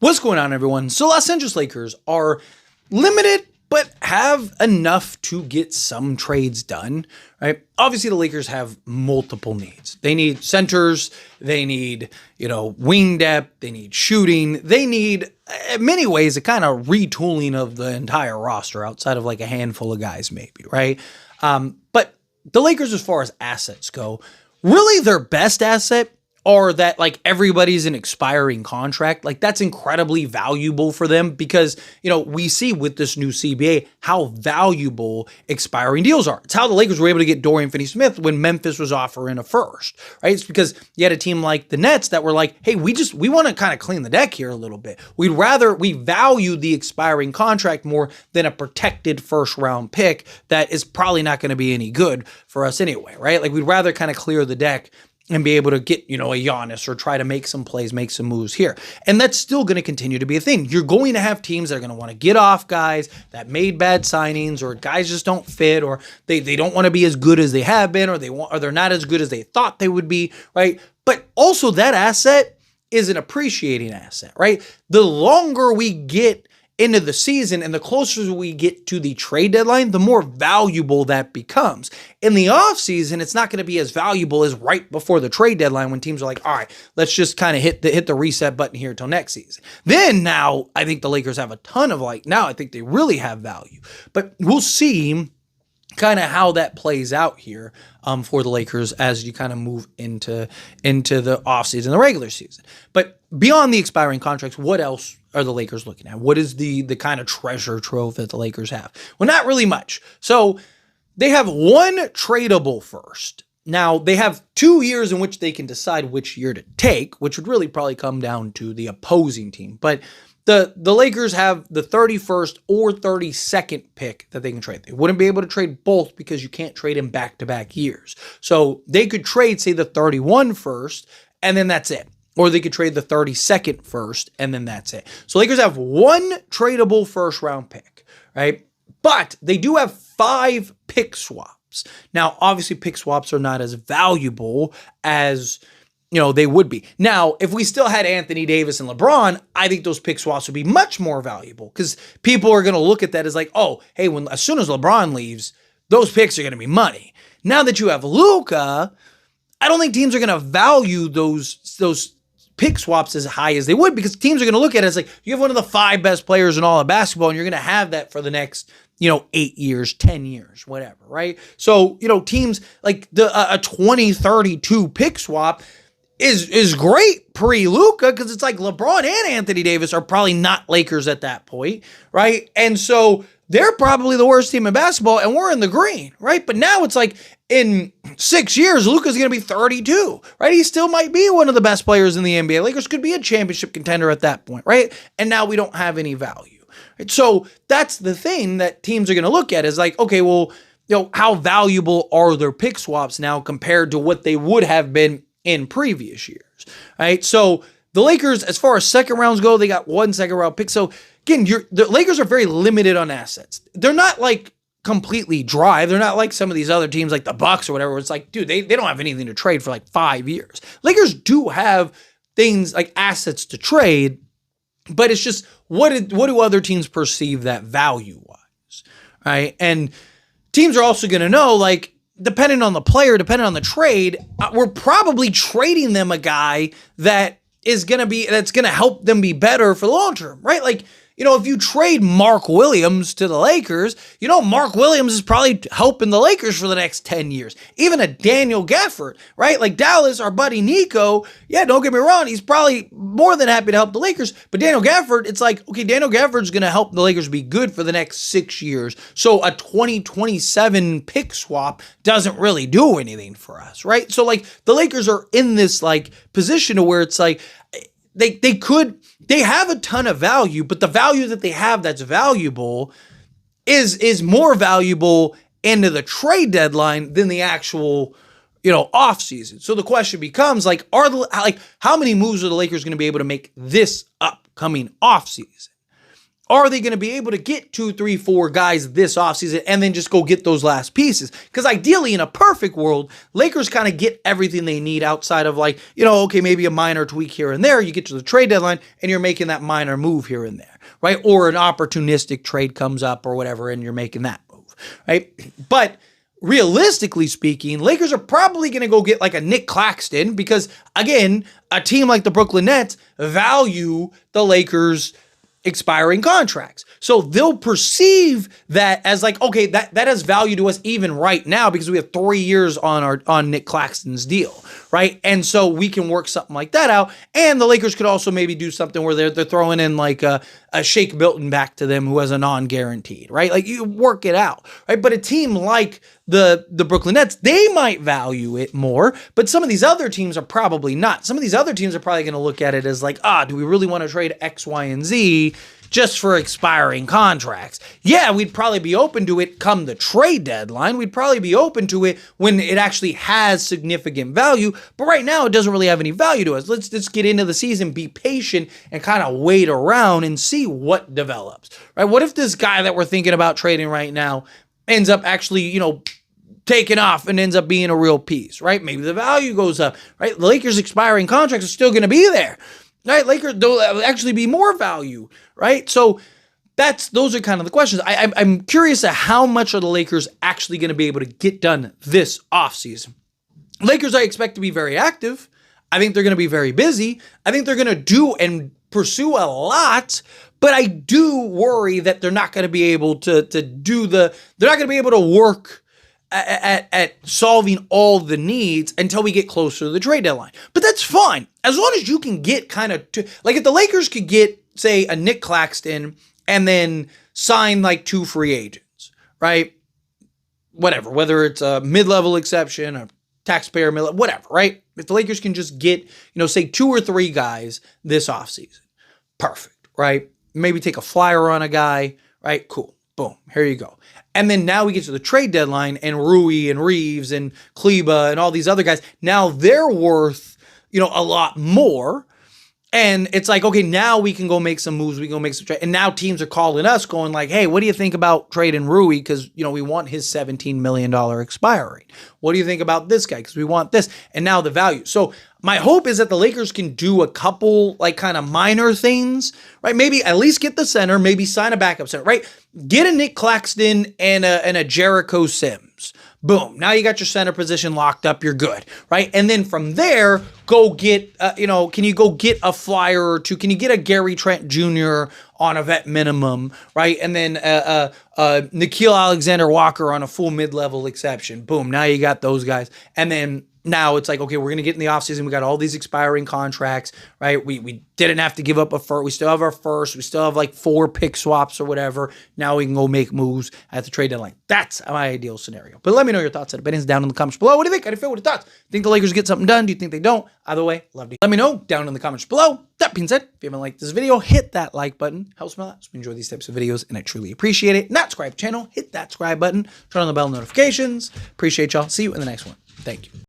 What's going on, everyone? So Los Angeles Lakers are limited, but have enough to get some trades done, right? Obviously, the Lakers have multiple needs. They need centers. They need, wing depth. They need shooting. They need, in many ways, a kind of retooling of the entire roster outside of like a handful of guys, maybe, right? But the Lakers, as far as assets go, really their best asset or that like everybody's an expiring contract, like that's incredibly valuable for them because, we see with this new CBA how valuable expiring deals are. It's how the Lakers were able to get Dorian Finney-Smith when Memphis was offering a first, right? It's because you had a team like the Nets that were like, hey, we want to kind of clean the deck here a little bit. We value the expiring contract more than a protected first round pick that is probably not going to be any good for us anyway, right? Like we'd rather kind of clear the deck and be able to get, a Giannis or try to make some plays, make some moves here. And that's still going to continue to be a thing. You're going to have teams that are going to want to get off guys that made bad signings or guys just don't fit or they don't want to be as good as they have been or they're not as good as they thought they would be, right? But also that asset is an appreciating asset, right? The longer we get into the season and the closer we get to the trade deadline, the more valuable that becomes. In the offseason, it's not going to be as valuable as right before the trade deadline when teams are like, all right, let's just kind of hit the reset button here until next season. Then now I think the Lakers have a ton of now I think they really have value. But we'll see kind of how that plays out here for the Lakers as you kind of move into the offseason, the regular season. But beyond the expiring contracts, what else are the Lakers looking at? What is the kind of treasure trove that the Lakers have? Well, not really much. So they have one tradable first. Now, they have 2 years in which they can decide which year to take, which would really probably come down to the opposing team. But the Lakers have the 31st or 32nd pick that they can trade. They wouldn't be able to trade both because you can't trade in back-to-back years. So they could trade, say, the 31 first, and then that's it. Or they could trade the 32nd first, and then that's it. So Lakers have one tradable first-round pick, right? But they do have 5 pick swaps. Now, obviously, pick swaps are not as valuable as they would be. Now, if we still had Anthony Davis and LeBron, I think those pick swaps would be much more valuable because people are going to look at that as like, oh, hey, as soon as LeBron leaves, those picks are going to be money. Now that you have Luka, I don't think teams are going to value those pick swaps as high as they would because teams are going to look at it as like, you have one of the 5 best players in all of basketball and you're going to have that for the next 8 years, 10 years, whatever, right? So, teams like a 2032 pick swap is great pre-Luka because it's like LeBron and Anthony Davis are probably not Lakers at that point, right? And so they're probably the worst team in basketball and we're in the green, right? But now it's like in 6 years, Luka's going to be 32, right? He still might be one of the best players in the NBA. Lakers could be a championship contender at that point, right? And now we don't have any value, right? So that's the thing that teams are going to look at is like, okay, well, how valuable are their pick swaps now compared to what they would have been in previous years, right? So the Lakers, as far as second rounds go, they got 1 second round pick. So again, the Lakers are very limited on assets. They're not like completely dry. They're not like some of these other teams like the Bucks or whatever, where it's like, dude, they don't have anything to trade for like 5 years. Lakers do have things like assets to trade, but it's just what do other teams perceive that value-wise, right? And teams are also going to know, like, depending on the player, depending on the trade, we're probably trading them a guy that's going to help them be better for the long term, right? Like, if you trade Mark Williams to the Lakers, Mark Williams is probably helping the Lakers for the next 10 years. Even a Daniel Gafford, right? Like Dallas, our buddy Nico, yeah, don't get me wrong, he's probably more than happy to help the Lakers. But Daniel Gafford, it's like, okay, Daniel Gafford's going to help the Lakers be good for the next 6 years. So a 2027 pick swap doesn't really do anything for us, right? So like the Lakers are in this like position to where it's like, they have a ton of value, but the value that they have that's valuable is more valuable into the trade deadline than the actual, off season. So the question becomes like, how many moves are the Lakers going to be able to make this upcoming off season? Are they going to be able to get 2, 3, 4 guys this offseason and then just go get those last pieces? Because ideally, in a perfect world, Lakers kind of get everything they need outside of like, okay, maybe a minor tweak here and there. You get to the trade deadline and you're making that minor move here and there, right? Or an opportunistic trade comes up or whatever and you're making that move, right? But realistically speaking, Lakers are probably going to go get like a Nick Claxton because, again, a team like the Brooklyn Nets value the Lakers' expiring contracts. So they'll perceive that as like, okay, that has value to us even right now because we have 3 years on Nick Claxton's deal, right? And so we can work something like that out. And the Lakers could also maybe do something where they're throwing in like a Shake Milton back to them who has a non-guaranteed, right? Like you work it out, right? But a team like the Brooklyn Nets, they might value it more, but some of these other teams are probably not. Some of these other teams are probably going to look at it as like, do we really want to trade X, Y, and Z just for expiring contracts? Yeah, we'd probably be open to it come the trade deadline. We'd probably be open to it when it actually has significant value. But right now, it doesn't really have any value to us. Let's just get into the season, be patient, and kind of wait around and see what develops, right? What if this guy that we're thinking about trading right now ends up actually, taking off and ends up being a real piece, right? Maybe the value goes up, right? The Lakers' expiring contracts are still going to be there. Right, Lakers, there'll actually be more value, right? So those are kind of the questions. I'm curious at how much are the Lakers actually going to be able to get done this offseason. Lakers, I expect to be very active. I think they're going to be very busy. I think they're going to do and pursue a lot, but I do worry that they're not going to be able to they're not going to be able to work at solving all the needs until we get closer to the trade deadline. But that's fine. As long as you can get kind of, like if the Lakers could get, say, a Nick Claxton and then sign like 2 free agents, right? Whatever, whether it's a mid-level exception, a taxpayer, whatever, right? If the Lakers can just get, say 2 or 3 guys this offseason, perfect, right? Maybe take a flyer on a guy, right? Cool. Boom. Here you go. And then now we get to the trade deadline and Rui and Reeves and Kleba and all these other guys. Now they're worth, a lot more. And it's like, okay, now we can go make some moves. We can go make some trade. And now teams are calling us going like, hey, what do you think about trading Rui? Because, we want his $17 million expiring. What do you think about this guy? Because we want this. And now the value. So my hope is that the Lakers can do a couple like kind of minor things, right? Maybe at least get the center, maybe sign a backup center, right? Get a Nick Claxton and a Jericho Sims. Boom. Now you got your center position locked up. You're good, right? And then from there, go get, can you go get a flyer or 2? Can you get a Gary Trent Jr. on a vet minimum, right? And then Nickeil Alexander-Walker on a full mid-level exception. Boom. Now you got those guys. And then now it's like, okay, we're going to get in the offseason. We got all these expiring contracts, right? We didn't have to give up a first. We still have our first. We still have like 4 pick swaps or whatever. Now we can go make moves at the trade deadline. That's my ideal scenario. But let me know your thoughts at opinions down in the comments below. What do you think? How do you feel? What are your thoughts? Think the Lakers get something done? Do you think they don't? Either way, love to let me know down in the comments below. That being said, if you haven't liked this video, hit that like button. Helps me a lot. So we enjoy these types of videos and I truly appreciate it. Not subscribe to the channel, hit that subscribe button. Turn on the bell notifications. Appreciate y'all. See you in the next one. Thank you.